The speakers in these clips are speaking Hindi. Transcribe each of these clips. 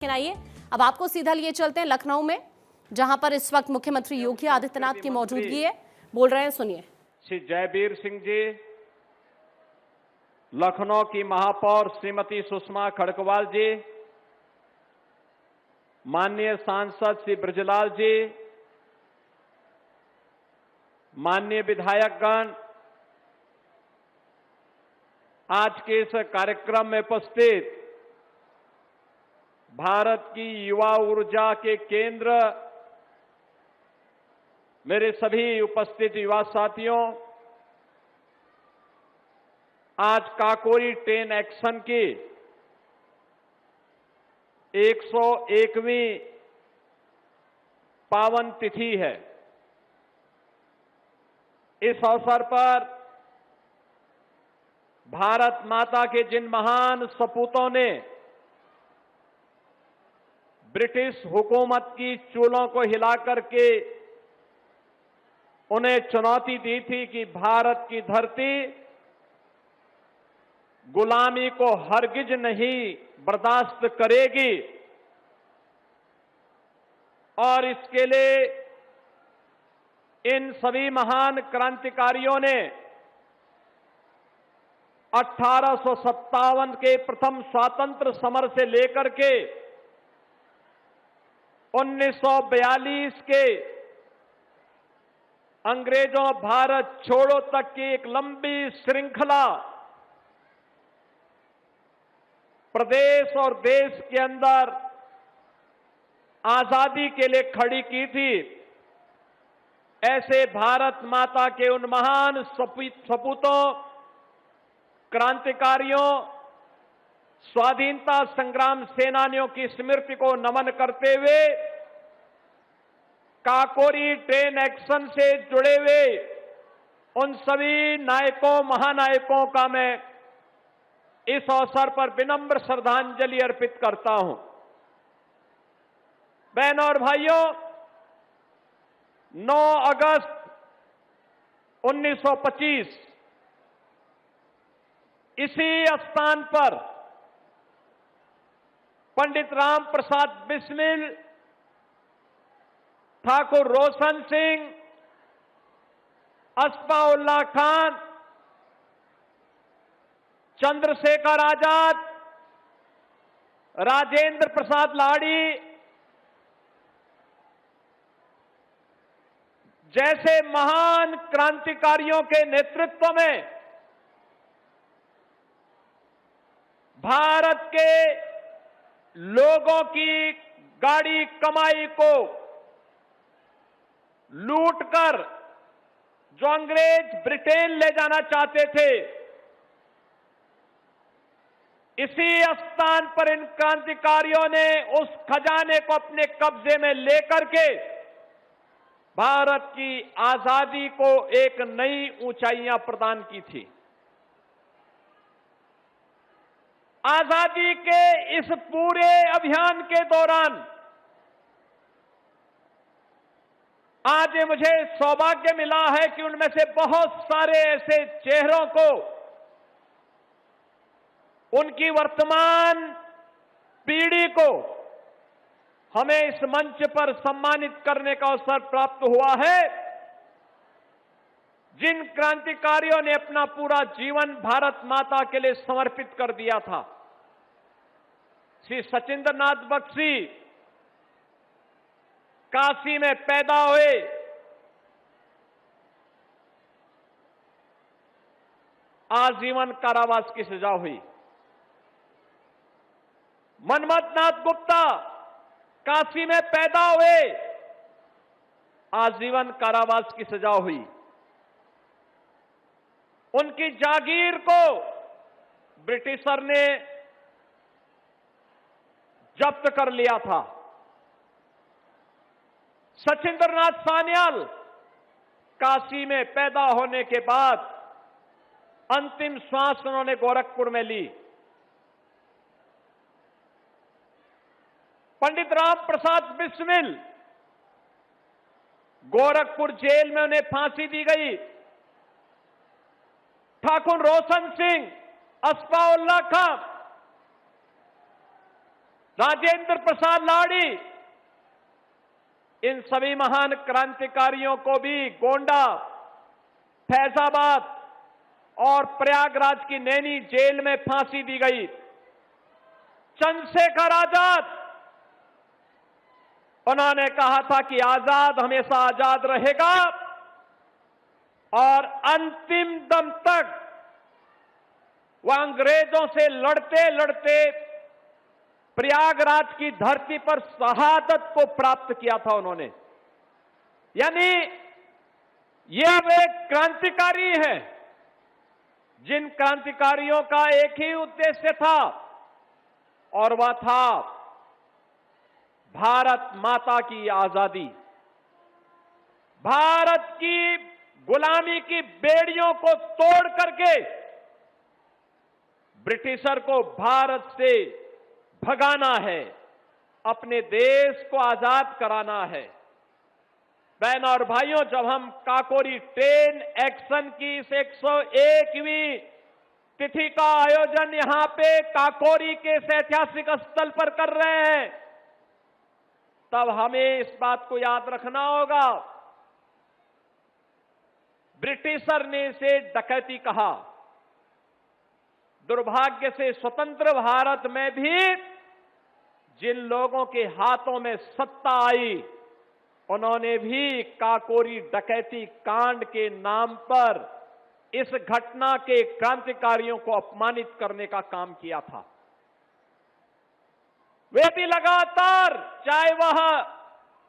लेकिन आइए अब आपको सीधा लिए चलते हैं लखनऊ में, जहां पर इस वक्त मुख्यमंत्री योगी आदित्यनाथ की मौजूदगी है। बोल रहे हैं, सुनिए। श्री जयवीर सिंह जी, लखनऊ की महापौर श्रीमती सुषमा खड़गवाल जी, माननीय सांसद श्री ब्रजलाल जी, माननीय विधायकगण, आज के इस कार्यक्रम में उपस्थित भारत की युवा ऊर्जा के केंद्र, मेरे सभी उपस्थित युवा साथियों, आज काकोरी 10 एक्शन की 101वीं पावन तिथि है। इस अवसर पर भारत माता के जिन महान सपूतों ने ब्रिटिश हुकूमत की चूलों को हिला करके उन्हें चुनौती दी थी कि भारत की धरती गुलामी को हरगिज नहीं बर्दाश्त करेगी, और इसके लिए इन सभी महान क्रांतिकारियों ने 1857 के प्रथम स्वातंत्र समर से लेकर के 1942 के अंग्रेजों भारत छोड़ो तक की एक लंबी श्रृंखला प्रदेश और देश के अंदर आजादी के लिए खड़ी की थी। ऐसे भारत माता के उन महान सपूतों, क्रांतिकारियों, स्वाधीनता संग्राम सेनानियों की स्मृति को नमन करते हुए काकोरी 10 एक्शन से जुड़े हुए उन सभी नायकों, महानायकों का मैं इस अवसर पर विनम्र श्रद्धांजलि अर्पित करता हूं। बहनों और भाइयों, 9 अगस्त 1925 इसी स्थान पर पंडित राम प्रसाद बिस्मिल, ठाकुर रोशन सिंह, अस्फाउल्लाह खान, चंद्रशेखर आजाद, राजेंद्र प्रसाद लाड़ी जैसे महान क्रांतिकारियों के नेतृत्व में भारत के लोगों की गाड़ी कमाई को लूटकर जो अंग्रेज ब्रिटेन ले जाना चाहते थे, इसी स्थान पर इन क्रांतिकारियों ने उस खजाने को अपने कब्जे में लेकर के भारत की आजादी को एक नई ऊंचाइयां प्रदान की थी। आजादी के इस पूरे अभियान के दौरान आज मुझे सौभाग्य मिला है कि उनमें से बहुत सारे ऐसे चेहरों को उनकी वर्तमान पीढ़ी को हमें इस मंच पर सम्मानित करने का अवसर प्राप्त हुआ है, जिन क्रांतिकारियों ने अपना पूरा जीवन भारत माता के लिए समर्पित कर दिया था। श्री सचिंद्रनाथ बख्शी काशी में पैदा हुए, आजीवन कारावास की सजा हुई। मनमथनाथ गुप्ता काशी में पैदा हुए, आजीवन कारावास की सजा हुई। उनकी जागीर को ब्रिटिशर ने जब्त कर लिया था। सचिंद्रनाथ सान्याल काशी में पैदा होने के बाद अंतिम श्वास उन्होंने गोरखपुर में ली। पंडित राम प्रसाद बिस्मिल, गोरखपुर जेल में उन्हें फांसी दी गई। ठाकुर रोशन सिंह, अस्फाउल्लाह खान, राजेंद्र प्रसाद लाड़ी, इन सभी महान क्रांतिकारियों को भी गोंडा, फैजाबाद और प्रयागराज की नैनी जेल में फांसी दी गई। चंद्रशेखर आजाद, उन्होंने कहा था कि आजाद हमेशा आजाद रहेगा और अंतिम दम तक वह अंग्रेजों से लड़ते लड़ते प्रयागराज की धरती पर शहादत को प्राप्त किया था उन्होंने। यानी ये वे क्रांतिकारी हैं जिन क्रांतिकारियों का एक ही उद्देश्य था और वह था भारत माता की आजादी, भारत की गुलामी की बेड़ियों को तोड़ करके ब्रिटिशर को भारत से भगाना है, अपने देश को आजाद कराना है। बहनों और भाइयों, जब हम काकोरी ट्रेन एक्शन की इस 101वीं तिथि का आयोजन यहां पे काकोरी के इस ऐतिहासिक स्थल पर कर रहे हैं, तब हमें इस बात को याद रखना होगा, ब्रिटिशर ने इसे डकैती कहा। दुर्भाग्य से स्वतंत्र भारत में भी जिन लोगों के हाथों में सत्ता आई, उन्होंने भी काकोरी डकैती कांड के नाम पर इस घटना के क्रांतिकारियों को अपमानित करने का काम किया था। वे भी लगातार, चाहे वह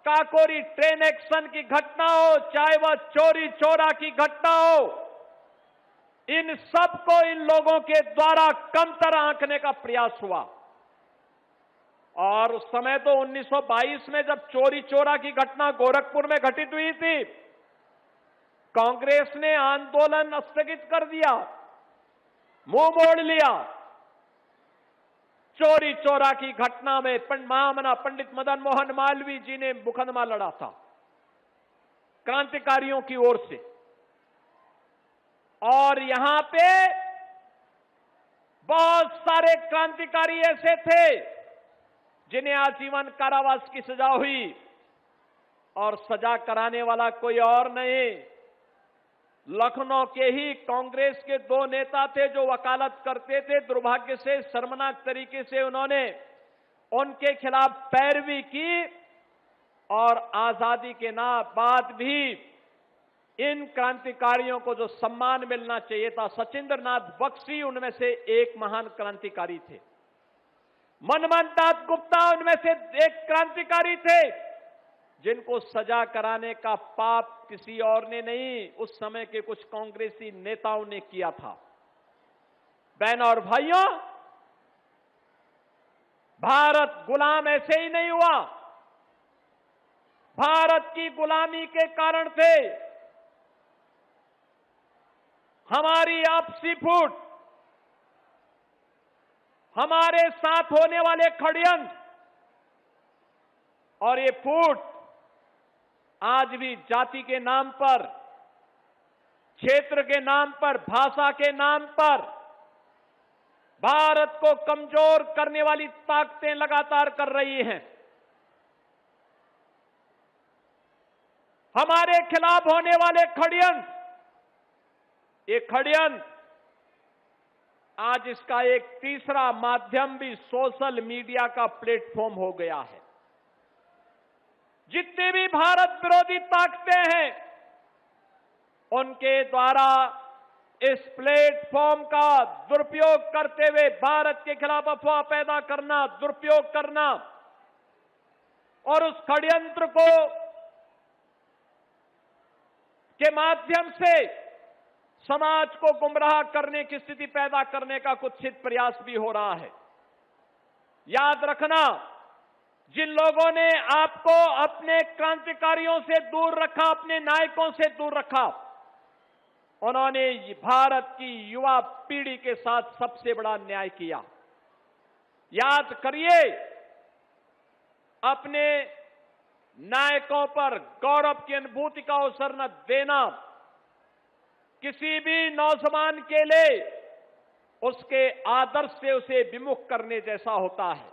काकोरी ट्रेन एक्शन की घटना हो, चाहे वह चोरी चोरा की घटना हो, इन सबको इन लोगों के द्वारा कमतर आंकने का प्रयास हुआ। और उस समय तो 1922 में जब चोरी चोरा की घटना गोरखपुर में घटित हुई थी, कांग्रेस ने आंदोलन स्थगित कर दिया, मुंह मोड़ लिया। चोरी चोरा की घटना में महामना पंडित मदन मोहन मालवीय जी ने मुकदमा लड़ा था क्रांतिकारियों की ओर से। और यहां पे बहुत सारे क्रांतिकारी ऐसे थे जिन्हें आजीवन कारावास की सजा हुई, और सजा कराने वाला कोई और नहीं, लखनऊ के ही कांग्रेस के दो नेता थे जो वकालत करते थे। दुर्भाग्य से शर्मनाक तरीके से उन्होंने उनके खिलाफ पैरवी की और आजादी के बाद भी इन क्रांतिकारियों को जो सम्मान मिलना चाहिए था, सचिंद्र नाथ बख्शी उनमें से एक महान क्रांतिकारी थे, मनमोहन दास गुप्ता उनमें से एक क्रांतिकारी थे जिनको सजा कराने का पाप किसी और ने नहीं, उस समय के कुछ कांग्रेसी नेताओं ने किया था। बहनों और भाइयों, भारत गुलाम ऐसे ही नहीं हुआ। भारत की गुलामी के कारण से हमारी आपसी फूट, हमारे साथ होने वाले षड्यंत्र और ये फूट आज भी जाति के नाम पर, क्षेत्र के नाम पर, भाषा के नाम पर भारत को कमजोर करने वाली ताकतें लगातार कर रही हैं। हमारे खिलाफ होने वाले षड्यंत्र, ये षड्यंत्र आज इसका एक तीसरा माध्यम भी सोशल मीडिया का प्लेटफॉर्म हो गया है। जितने भी भारत विरोधी ताकतें हैं, उनके द्वारा इस प्लेटफॉर्म का दुरुपयोग करते हुए भारत के खिलाफ अफवाह पैदा करना, दुरुपयोग करना और उस षड्यंत्र को के माध्यम से समाज को गुमराह करने की स्थिति पैदा करने का कुत्सित प्रयास भी हो रहा है। याद रखना, जिन लोगों ने आपको अपने क्रांतिकारियों से दूर रखा, अपने नायकों से दूर रखा, उन्होंने भारत की युवा पीढ़ी के साथ सबसे बड़ा अन्याय किया। याद करिए, अपने नायकों पर गौरव की अनुभूति का अवसर न देना किसी भी नौजवान के लिए उसके आदर्श से उसे विमुख करने जैसा होता है।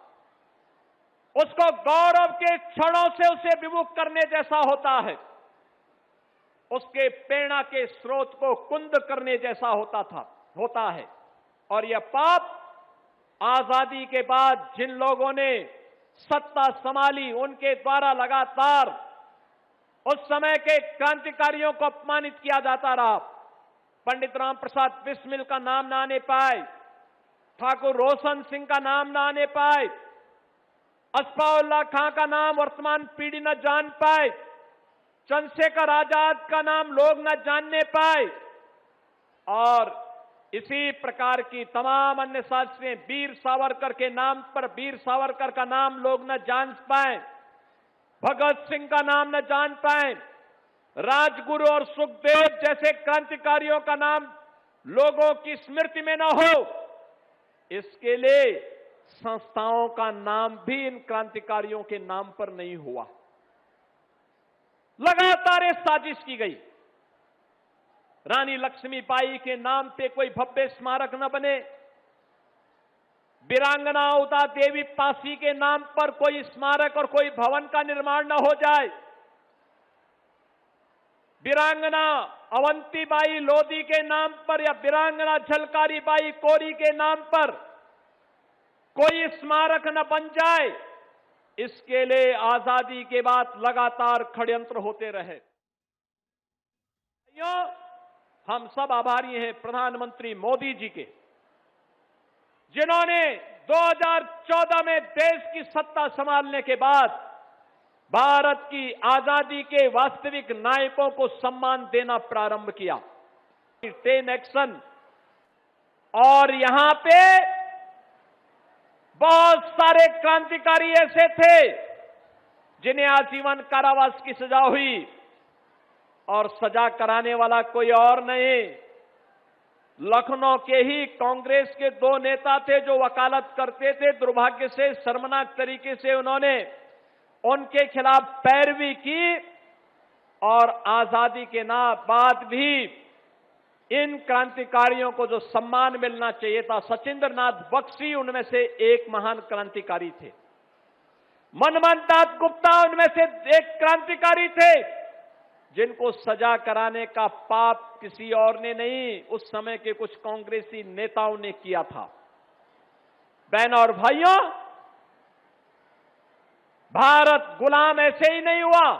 उसको गौरव के क्षणों से उसे विमुख करने जैसा होता है, उसके प्रेरणा के स्रोत को कुंद करने जैसा होता है। और यह पाप आजादी के बाद जिन लोगों ने सत्ता संभाली, उनके द्वारा लगातार उस समय के क्रांतिकारियों को अपमानित किया जाता रहा। पंडित राम प्रसाद बिस्मिल का नाम ना आने पाए, ठाकुर रोशन सिंह का नाम ना आने पाए, असफाउल्लाह खां का नाम वर्तमान पीढ़ी न जान पाए, चंद्रशेखर आजाद का नाम लोग न जानने पाए, और इसी प्रकार की तमाम अन्य शास्त्रें, वीर सावरकर के नाम पर वीर सावरकर का नाम लोग न जान पाए, भगत सिंह का नाम न जान पाए, राजगुरु और सुखदेव जैसे क्रांतिकारियों का नाम लोगों की स्मृति में न हो, इसके लिए संस्थाओं का नाम भी इन क्रांतिकारियों के नाम पर नहीं हुआ। लगातार ये साजिश की गई, रानी लक्ष्मीबाई के नाम पे कोई भव्य स्मारक न बने, वीरांगना उदा देवी पासी के नाम पर कोई स्मारक और कोई भवन का निर्माण न हो जाए, वीरांगना अवंतीबाई लोधी के नाम पर या वीरांगना झलकारी बाई कोरी के नाम पर कोई स्मारक न बन जाए, इसके लिए आजादी के बाद लगातार षड्यंत्र होते रहे। हम सब आभारी हैं प्रधानमंत्री मोदी जी के, जिन्होंने 2014 में देश की सत्ता संभालने के बाद भारत की आजादी के वास्तविक नायकों को सम्मान देना प्रारंभ किया। 10 एक्शन, और यहां पे बहुत सारे क्रांतिकारी ऐसे थे जिन्हें आजीवन कारावास की सजा हुई, और सजा कराने वाला कोई और नहीं, लखनऊ के ही कांग्रेस के 2 नेता थे जो वकालत करते थे। दुर्भाग्य से शर्मनाक तरीके से उन्होंने उनके खिलाफ पैरवी की, और आजादी के बाद भी इन क्रांतिकारियों को जो सम्मान मिलना चाहिए था, सचिंद्र नाथ बख्शी उनमें से एक महान क्रांतिकारी थे, मनमोहन दास गुप्ता उनमें से एक क्रांतिकारी थे, जिनको सजा कराने का पाप किसी और ने नहीं, उस समय के कुछ कांग्रेसी नेताओं ने किया था। बहनों और भाइयों, भारत गुलाम ऐसे ही नहीं हुआ,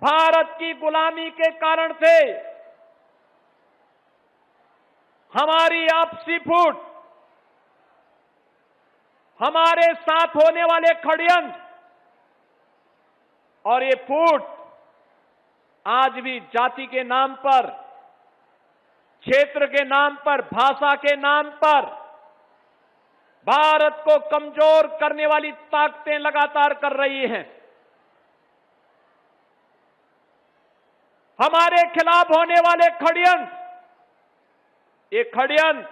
भारत की गुलामी के कारण थे हमारी आपसी फूट, हमारे साथ होने वाले षड्यंत्र, और ये फूट आज भी जाति के नाम पर, क्षेत्र के नाम पर, भाषा के नाम पर भारत को कमजोर करने वाली ताकतें लगातार कर रही हैं। हमारे खिलाफ होने वाले षड्यंत्र, ये षड्यंत्र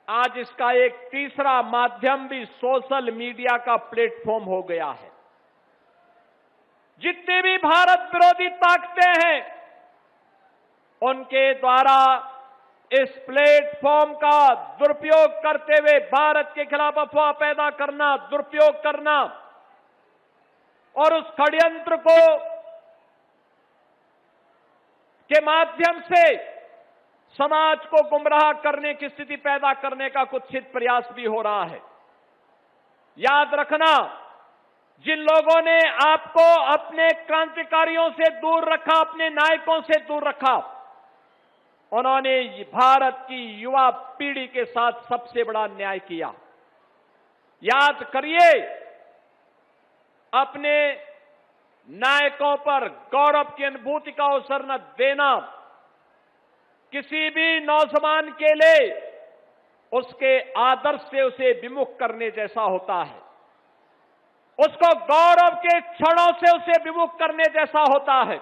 आज इसका एक तीसरा माध्यम भी सोशल मीडिया का प्लेटफॉर्म हो गया है। जितनी भी भारत विरोधी ताकतें हैं, उनके द्वारा इस प्लेटफॉर्म का दुरुपयोग करते हुए भारत के खिलाफ अफवाह पैदा करना, दुरुपयोग करना, और उस षड्यंत्र को के माध्यम से समाज को गुमराह करने की स्थिति पैदा करने का कुत्सित प्रयास भी हो रहा है। याद रखना, जिन लोगों ने आपको अपने क्रांतिकारियों से दूर रखा, अपने नायकों से दूर रखा, उन्होंने भारत की युवा पीढ़ी के साथ सबसे बड़ा अन्याय किया। याद करिए, अपने नायकों पर गौरव की अनुभूति का अवसर न देना किसी भी नौजवान के लिए उसके आदर्श से उसे विमुख करने जैसा होता है, उसको गौरव के क्षणों से उसे विमुख करने जैसा होता है,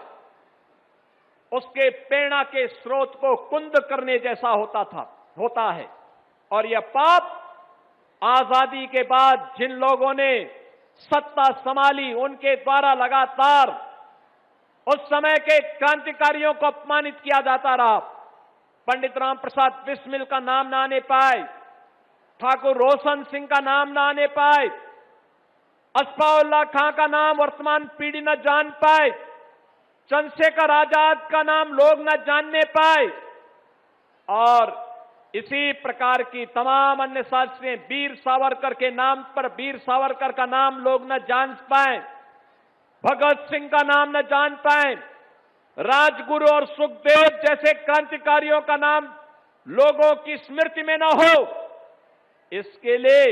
उसके प्रेरणा के स्रोत को कुंद करने जैसा होता है। और यह पाप आजादी के बाद जिन लोगों ने सत्ता संभाली, उनके द्वारा लगातार उस समय के क्रांतिकारियों को अपमानित किया जाता रहा। पंडित राम प्रसाद बिस्मिल का नाम ना आने पाए, ठाकुर रोशन सिंह का नाम ना आने पाए, असफाउल्लाह खां का नाम वर्तमान पीढ़ी न जान पाए, चंद्रशेखर आजाद का नाम लोग न जानने पाए, और इसी प्रकार की तमाम अन्य साजिशें, वीर सावरकर के नाम पर वीर सावरकर का नाम लोग न जान पाए, भगत सिंह का नाम न जान पाए, राजगुरु और सुखदेव जैसे क्रांतिकारियों का नाम लोगों की स्मृति में न हो, इसके लिए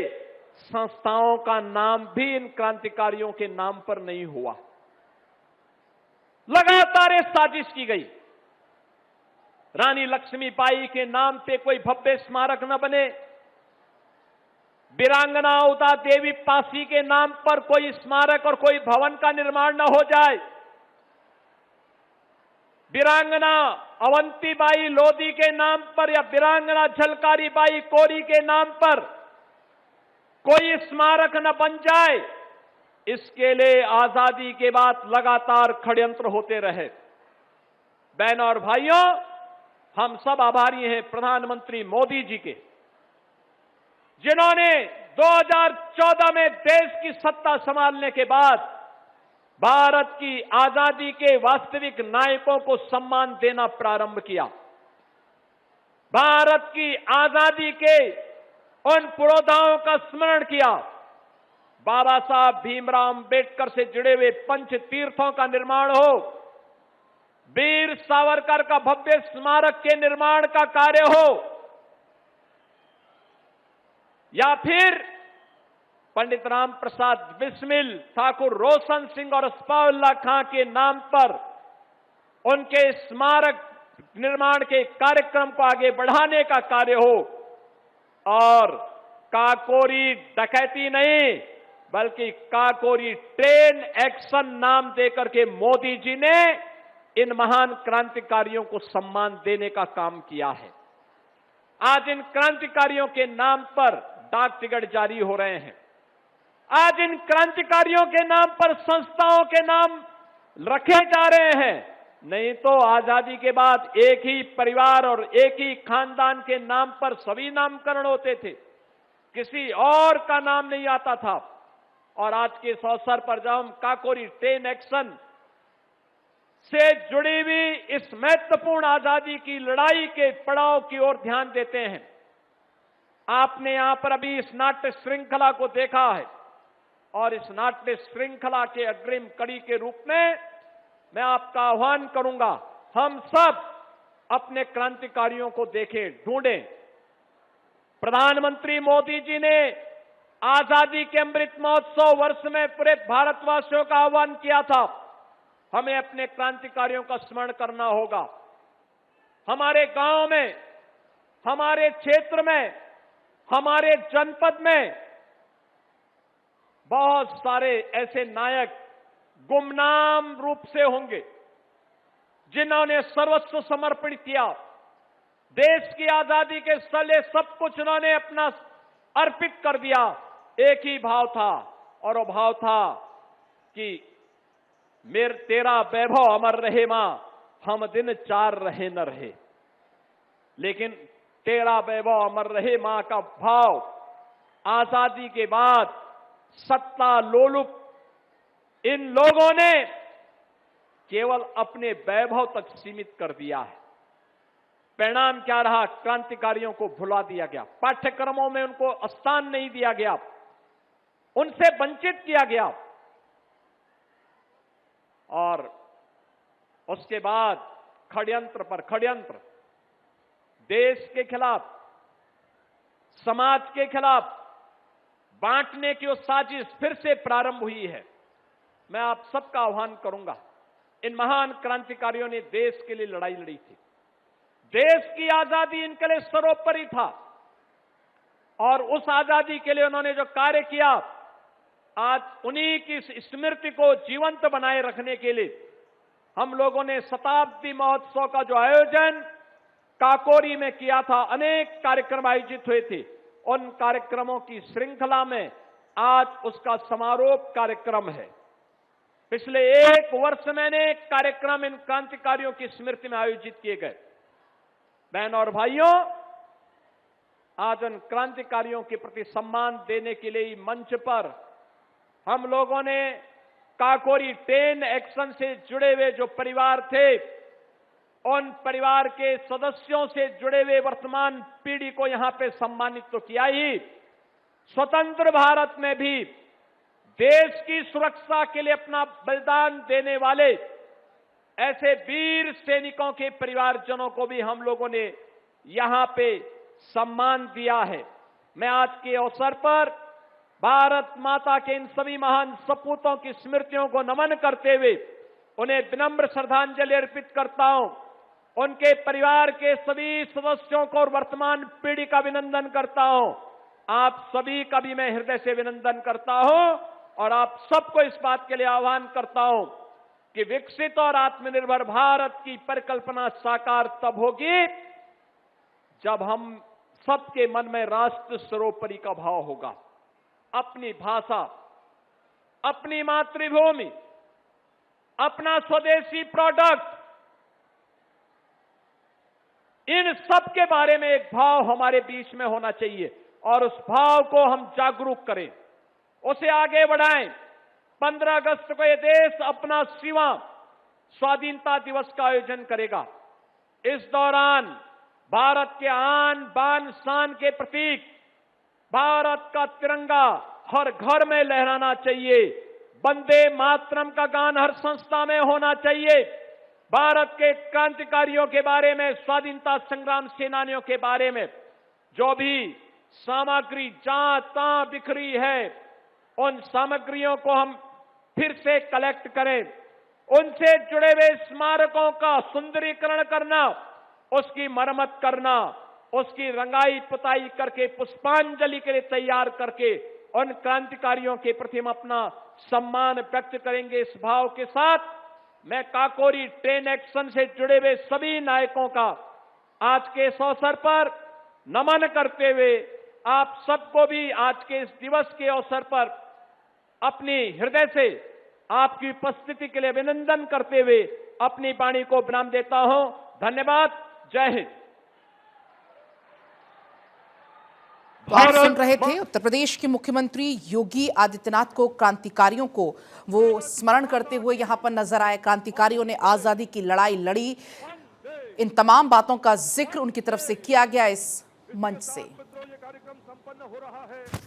संस्थाओं का नाम भी इन क्रांतिकारियों के नाम पर नहीं हुआ। लगातार एक साजिश की गई, रानी लक्ष्मीबाई के नाम पे कोई भव्य स्मारक न बने, वीरांगना उदा देवी पासी के नाम पर कोई स्मारक और कोई भवन का निर्माण न हो जाए, वीरांगना अवंतीबाई लोधी के नाम पर या वीरांगना झलकारी बाई कोरी के नाम पर कोई स्मारक न बन जाए, इसके लिए आजादी के बाद लगातार षड्यंत्र होते रहे। बहनों और भाइयों, हम सब आभारी हैं प्रधानमंत्री मोदी जी के, जिन्होंने 2014 में देश की सत्ता संभालने के बाद भारत की आजादी के वास्तविक नायकों को सम्मान देना प्रारंभ किया। भारत की आजादी के उन पुरोधाओं का स्मरण किया। बाबा साहब भीमराव अंबेडकर से जुड़े हुए पंच तीर्थों का निर्माण हो, वीर सावरकर का भव्य स्मारक के निर्माण का कार्य हो, या फिर पंडित राम प्रसाद बिस्मिल, ठाकुर रोशन सिंह और असफाउल्लाह खां के नाम पर उनके स्मारक निर्माण के कार्यक्रम को आगे बढ़ाने का कार्य हो, और काकोरी डकैती नहीं बल्कि काकोरी ट्रेन एक्शन नाम देकर के मोदी जी ने इन महान क्रांतिकारियों को सम्मान देने का काम किया है। आज इन क्रांतिकारियों के नाम पर डाक टिकट जारी हो रहे हैं। आज इन क्रांतिकारियों के नाम पर संस्थाओं के नाम रखे जा रहे हैं। नहीं तो आजादी के बाद एक ही परिवार और एक ही खानदान के नाम पर सभी नामकरण होते थे, किसी और का नाम नहीं आता था। और आज के इस अवसर पर जब हम काकोरी ट्रेन एक्शन से जुड़ी हुई इस महत्वपूर्ण आजादी की लड़ाई के पड़ाव की ओर ध्यान देते हैं, आपने यहां पर अभी इस नाट्य श्रृंखला को देखा है, और इस नाट्य श्रृंखला के अग्रिम कड़ी के रूप में मैं आपका आह्वान करूंगा, हम सब अपने क्रांतिकारियों को देखें, ढूंढें। प्रधानमंत्री मोदी जी ने आजादी के अमृत महोत्सव वर्ष में पूरे भारतवासियों का आह्वान किया था, हमें अपने क्रांतिकारियों का स्मरण करना होगा। हमारे गांव में, हमारे क्षेत्र में, हमारे जनपद में बहुत सारे ऐसे नायक गुमनाम रूप से होंगे, जिन्होंने सर्वस्व समर्पित किया। देश की आजादी के लिए सब कुछ उन्होंने अपना अर्पित कर दिया। एक ही भाव था, और वो भाव था कि मेरे तेरा वैभव अमर रहे मां, हम दिन चार रहे न रहे। लेकिन तेरा वैभव अमर रहे मां का भाव आजादी के बाद सत्ता लोलुप इन लोगों ने केवल अपने वैभव तक सीमित कर दिया है। परिणाम क्या रहा? क्रांतिकारियों को भुला दिया गया, पाठ्यक्रमों में उनको स्थान नहीं दिया गया, उनसे वंचित किया गया। और उसके बाद षड्यंत्र पर षड्यंत्र, देश के खिलाफ, समाज के खिलाफ बांटने की वो साजिश फिर से प्रारंभ हुई है। मैं आप सबका आह्वान करूंगा, इन महान क्रांतिकारियों ने देश के लिए लड़ाई लड़ी थी, देश की आजादी इनके लिए सर्वोपरि था, और उस आजादी के लिए उन्होंने जो कार्य किया, आज उन्हीं की स्मृति को जीवंत बनाए रखने के लिए हम लोगों ने शताब्दी महोत्सव का जो आयोजन काकोरी में किया था, अनेक कार्यक्रम आयोजित हुए थे। उन कार्यक्रमों की श्रृंखला में आज उसका समारोप कार्यक्रम है। पिछले एक वर्ष में अनेक कार्यक्रम इन क्रांतिकारियों की स्मृति में आयोजित किए गए। बहनों और भाइयों, आज उन क्रांतिकारियों के प्रति सम्मान देने के लिए मंच पर हम लोगों ने काकोरी 10 एक्शन से जुड़े हुए जो परिवार थे, उन परिवार के सदस्यों से जुड़े हुए वर्तमान पीढ़ी को यहां पे सम्मानित तो किया ही, स्वतंत्र भारत में भी देश की सुरक्षा के लिए अपना बलिदान देने वाले ऐसे वीर सैनिकों के परिवारजनों को भी हम लोगों ने यहां पे सम्मान दिया है। मैं आज के अवसर पर भारत माता के इन सभी महान सपूतों की स्मृतियों को नमन करते हुए उन्हें विनम्र श्रद्धांजलि अर्पित करता हूं। उनके परिवार के सभी सदस्यों को और वर्तमान पीढ़ी का अभिनंदन करता हूं। आप सभी का भी मैं हृदय से अभिनंदन करता हूं और आप सबको इस बात के लिए आह्वान करता हूं कि विकसित और आत्मनिर्भर भारत की परिकल्पना साकार तब होगी जब हम सबके मन में राष्ट्र सर्वोपरि का भाव होगा। अपनी भाषा, अपनी मातृभूमि, अपना स्वदेशी प्रोडक्ट, इन सब के बारे में एक भाव हमारे बीच में होना चाहिए और उस भाव को हम जागरूक करें, उसे आगे बढ़ाएं। 15 अगस्त को यह देश अपना 6वां स्वाधीनता दिवस का आयोजन करेगा। इस दौरान भारत के आन बान शान के प्रतीक भारत का तिरंगा हर घर में लहराना चाहिए। वंदे मातरम का गान हर संस्था में होना चाहिए। भारत के क्रांतिकारियों के बारे में, स्वाधीनता संग्राम सेनानियों के बारे में जो भी सामग्री जहां तहां बिखरी है, उन सामग्रियों को हम फिर से कलेक्ट करें। उनसे जुड़े हुए स्मारकों का सुंदरीकरण करना, उसकी मरम्मत करना, उसकी रंगाई पुताई करके पुष्पांजलि के लिए तैयार करके उन क्रांतिकारियों के प्रति हम अपना सम्मान व्यक्त करेंगे। इस भाव के साथ मैं काकोरी 10 एक्शन से जुड़े हुए सभी नायकों का आज के इस अवसर पर नमन करते हुए आप सबको भी आज के इस दिवस के अवसर पर अपनी हृदय से आपकी उपस्थिति के लिए अभिनंदन करते हुए अपनी वाणी को विराम देता हूं। धन्यवाद। जय हिंद। आप सुन रहे थे उत्तर प्रदेश के मुख्यमंत्री योगी आदित्यनाथ को क्रांतिकारियों को वो स्मरण करते हुए यहां पर नजर आए। क्रांतिकारियों ने आजादी की लड़ाई लड़ी। इन तमाम बातों का जिक्र उनकी तरफ से किया गया इस मंच से। कार्यक्रम संपन्न हो रहा है।